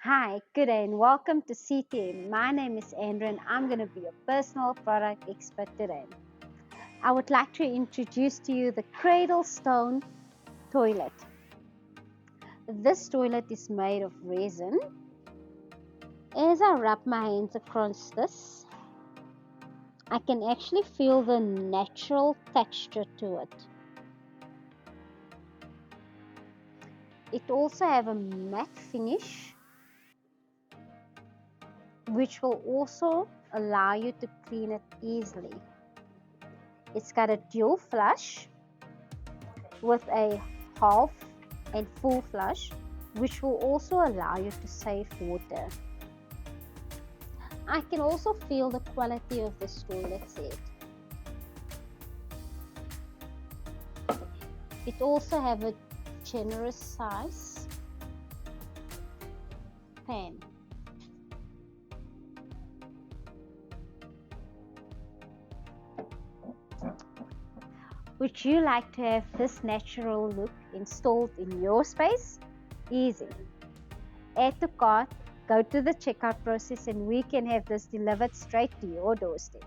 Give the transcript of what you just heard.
Hi, good day, and welcome to CTM. My name is Andrew, and I'm going to be your personal product expert today. I would like to introduce to you the Cradle Stone Toilet. This toilet is made of resin. As I rub my hands across this, I can actually feel the natural texture to it. It also have a matte finish, which will also allow you to clean it easily. It's got a dual flush with a half and full flush, which will also allow you to save water. I can also feel the quality of this toilet set. It also have a generous size pan. Would you like to have this natural look installed in your space? Easy. Add to cart, go to the checkout process, and we can have this delivered straight to your doorstep.